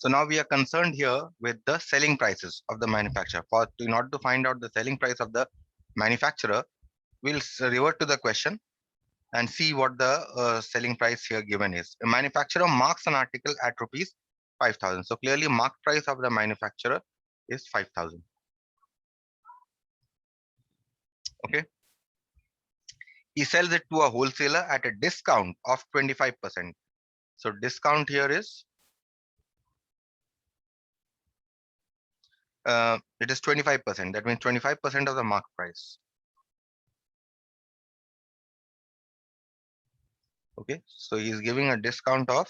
So now we are concerned here with the selling prices of the manufacturer. In order to find out the selling price of the manufacturer, we'll revert to the question and see what the selling price here given is. A manufacturer marks an article at rupees 5,000. So clearly marked price of the manufacturer is 5,000. Okay. He sells it to a wholesaler at a discount of 25%. So discount here is it is 25%. That means 25% of the market price. Okay, so he is giving a discount of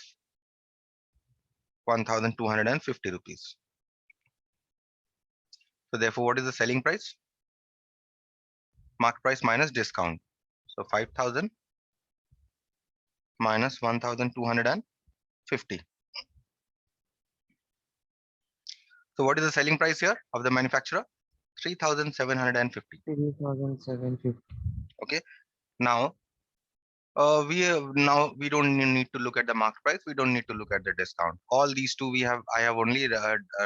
1,250 rupees. So therefore, what is the selling price? Market price minus discount. So 5,000 minus 1,250. So what is the selling price here of the manufacturer? 3,750. 3,750. Okay. Now we don't need to look at the market price. We don't need to look at the discount. All these two I have only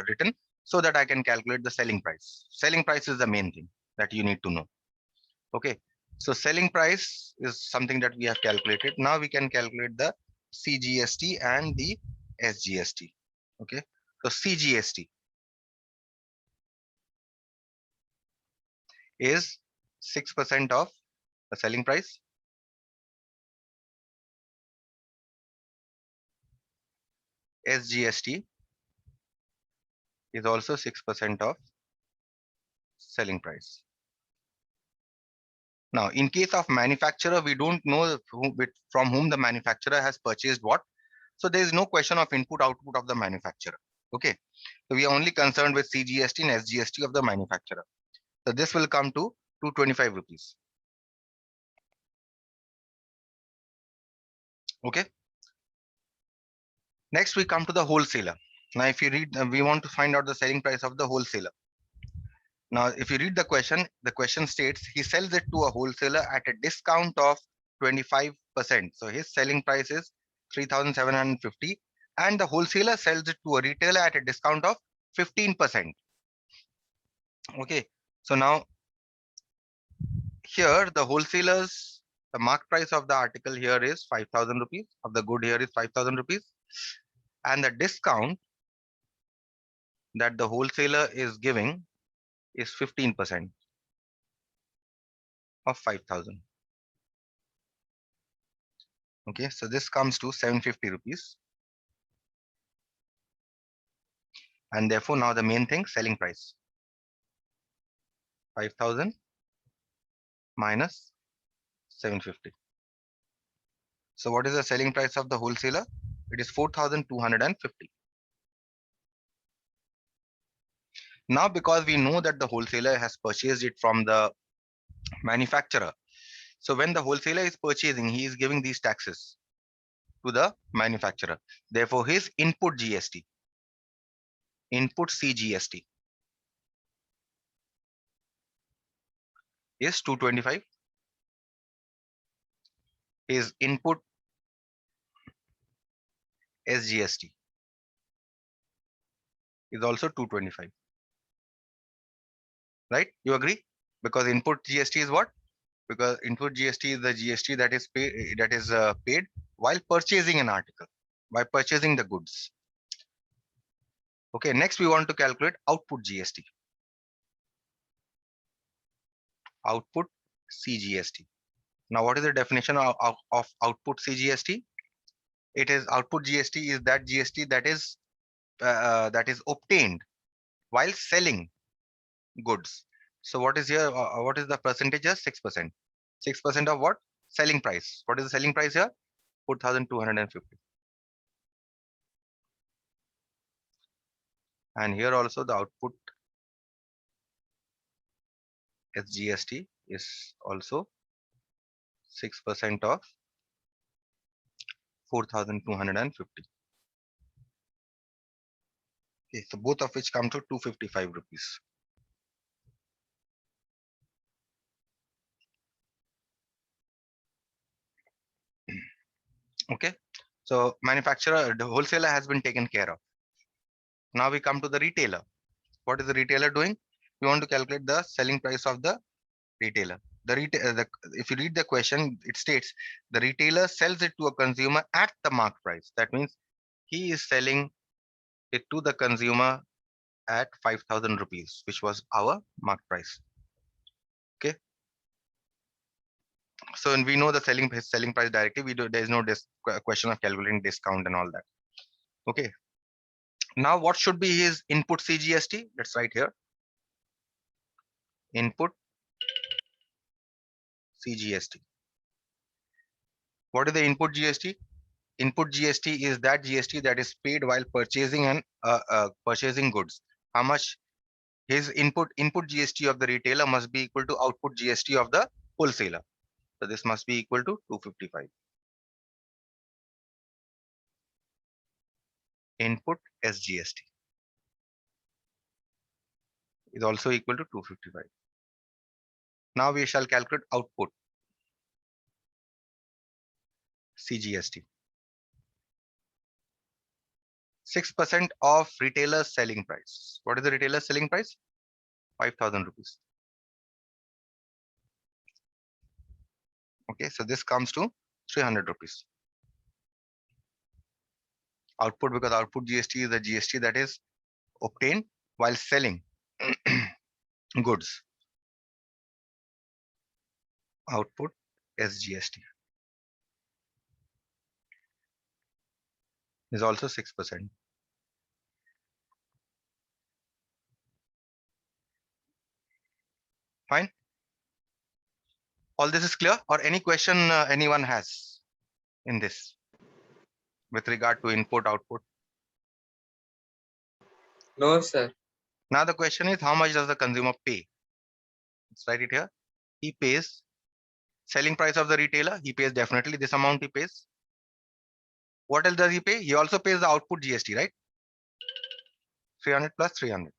written so that I can calculate the selling price. Selling price is the main thing that you need to know. Okay. So selling price is something that we have calculated. Now we can calculate the CGST and the SGST. Okay. So CGST is 6% of the selling price. SGST is also 6% of selling price. Now, in case of manufacturer, we don't know from whom the manufacturer has purchased what. So there is no question of input output of the manufacturer. Okay. So we are only concerned with CGST and SGST of the manufacturer. So this will come to 225 rupees. Okay. Next, we come to the wholesaler. Now, if you read, we want to find out the selling price of the wholesaler. Now, if you read the question states he sells it to a wholesaler at a discount of 25%. So his selling price is 3,750 and the wholesaler sells it to a retailer at a discount of 15%. Okay. So now here the wholesalers, the mark price of the article here is 5,000 rupees, of the good here is 5,000 rupees, and the discount that the wholesaler is giving is 15% of 5,000. Okay, so this comes to 750 rupees. And therefore now the main thing, selling price. 5,000 minus 750. So what is the selling price of the wholesaler? It is 4,250. Now, because we know that the wholesaler has purchased it from the manufacturer. So when the wholesaler is purchasing, he is giving these taxes to the manufacturer. Therefore, his input GST, input CGST is 225. His input SGST is also 225. Right? You agree? Because input GST is what? Because input GST is the GST that is paid while purchasing an article, by purchasing the goods. Okay, next we want to calculate output GST. Output CGST. Now, what is the definition of output CGST? It is output GST is that GST that is obtained while selling goods. So what is here? What is the percentage here? 6%. 6% of what? Selling price. What is the selling price here? 4,250. And here also the output SGST is also 6% of 4,250. Okay, so both of which come to 255 rupees. Okay, so manufacturer, the wholesaler has been taken care of. Now we come to the retailer. What is the retailer doing? We want to calculate the selling price of the retailer. If you read the question, it states the retailer sells it to a consumer at the mark price. That means he is selling it to the consumer at 5,000 rupees, which was our mark price. Okay. So, and we know the selling price directly. There is no question of calculating discount and all that. Okay. Now, what should be his input CGST? Let's write here. Input CGST. What is the input GST? Input GST is that GST that is paid while purchasing and purchasing goods. How much? His input GST of the retailer must be equal to output GST of the wholesaler. So this must be equal to 255. Input SGST is also equal to 255. Now we shall calculate output CGST. 6% of retailer's selling price. What is the retailer's selling price? 5,000 rupees. Okay, so this comes to 300 rupees. Output, because output GST is the GST that is obtained while selling goods. Output SGST is also 6%. Fine. All this is clear, or any question anyone has in this with regard to input output? No, sir. Now the question is, how much does the consumer pay? Let's write it here. He pays selling price of the retailer. He pays definitely this amount he pays. What else does he pay? He also pays the output GST, right? 300 plus 300.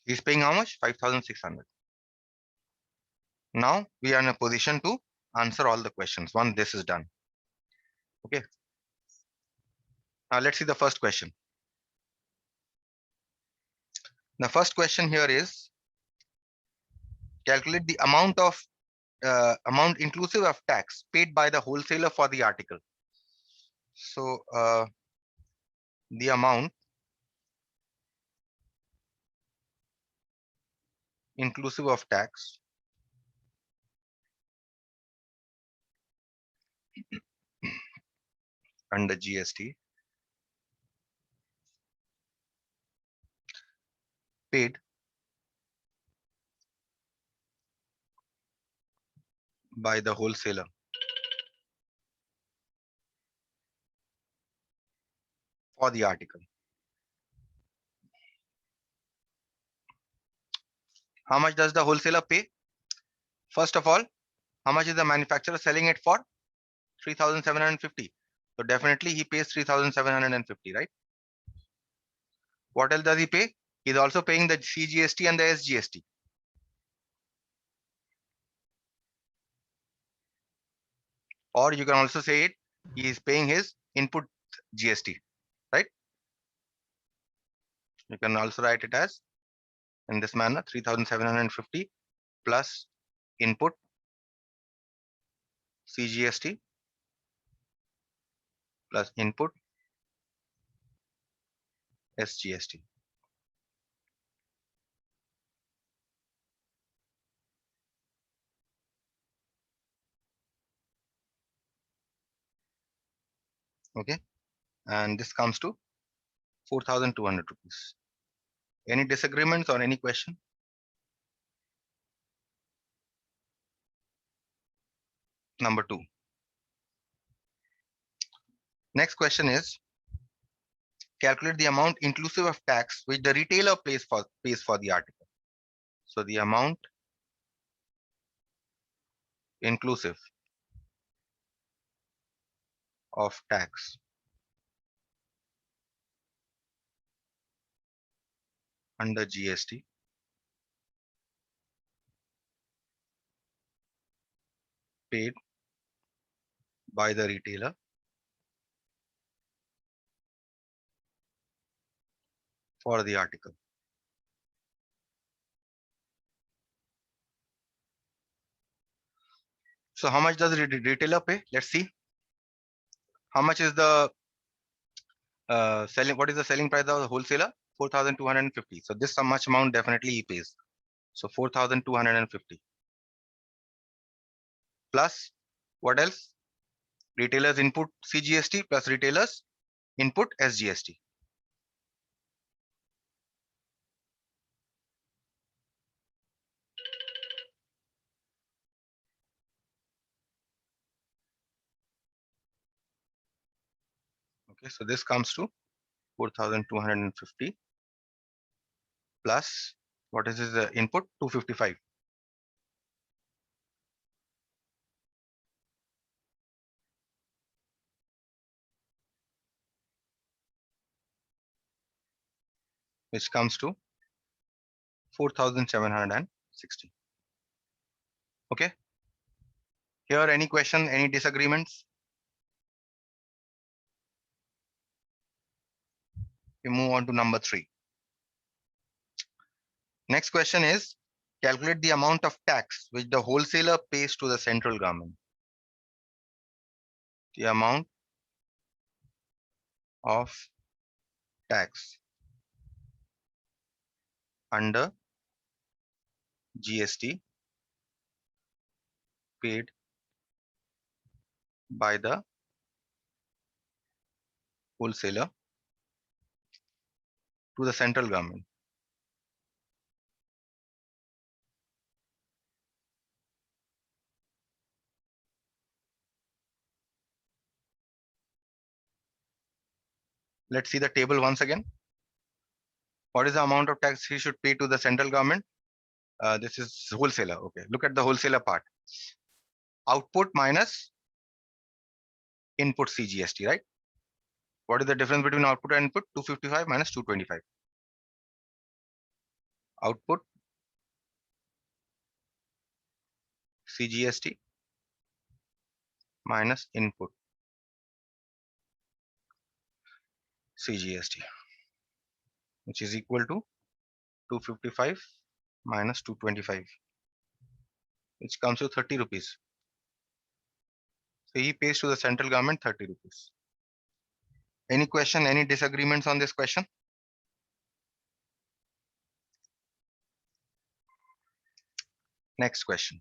He's paying how much? 5,600. Now we are in a position to answer all the questions once this is done. Okay. Now let's see the first question. The first question here is, calculate the amount inclusive of tax paid by the wholesaler for the article. So the amount inclusive of tax under GST paid by the wholesaler for the article. How much does the wholesaler pay? First of all, how much is the manufacturer selling it for? 3,750. So definitely he pays 3,750, right? What else does he pay? He's also paying the CGST and the SGST. Or you can also say it, he is paying his input GST, right? You can also write it as in this manner, 3,750 plus input CGST plus input SGST. Okay, and this comes to 4,200 rupees. Any disagreements or any question? Number 2. Next question is, calculate the amount inclusive of tax which the retailer pays for the article. So the amount inclusive of tax under GST paid by the retailer for the article. So how much does the retailer pay? Let's see. How much is the selling? What is the selling price of the wholesaler? 4,250. So this much amount definitely he pays. So 4,250 plus what else? Retailers input CGST plus retailers input SGST. Okay, so this comes to 4,250 plus what is his input? 255. Which comes to 4,760. Okay. Here, any question, any disagreements? We move on to number 3. Next question is, calculate the amount of tax which the wholesaler pays to the central government. The amount of tax under GST paid by the wholesaler to the central government. Let's see the table once again. What is the amount of tax he should pay to the central government? This is wholesaler. Okay, look at the wholesaler part. Output minus input CGST, right? What is the difference between output and input? 255 minus 225. Output CGST minus input CGST, which is equal to 255 minus 225, which comes to 30 rupees. So he pays to the central government 30 rupees. Any question, any disagreements on this question? Next question.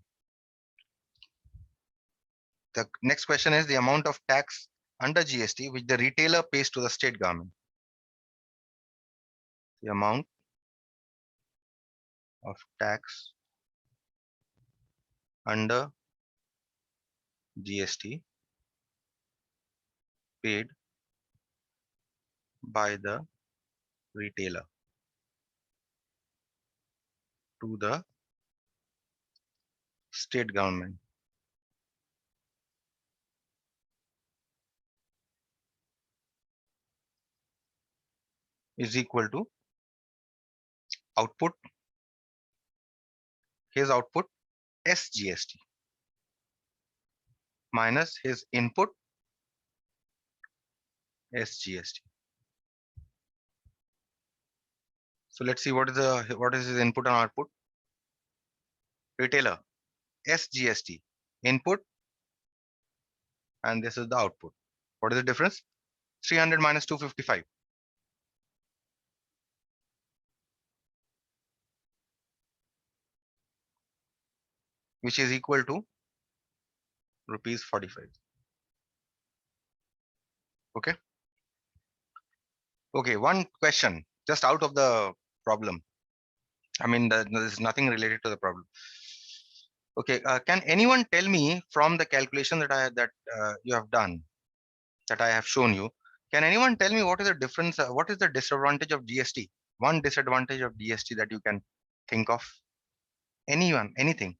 The next question is the amount of tax under GST which the retailer pays to the state government. The amount of tax under GST paid by the retailer to the state government is equal to output, his output SGST minus his input SGST. So let's see what is his input and output. Retailer SGST input, and this is the output. What is the difference? 300 minus 255. Which is equal to rupees 45. Okay. Okay, one question just out of the problem. I mean, there's nothing related to the problem. Okay, can anyone tell me from the calculation that you have done, that I have shown you, can anyone tell me what is the difference? What is the disadvantage of GST? One disadvantage of GST that you can think of? Anyone, anything?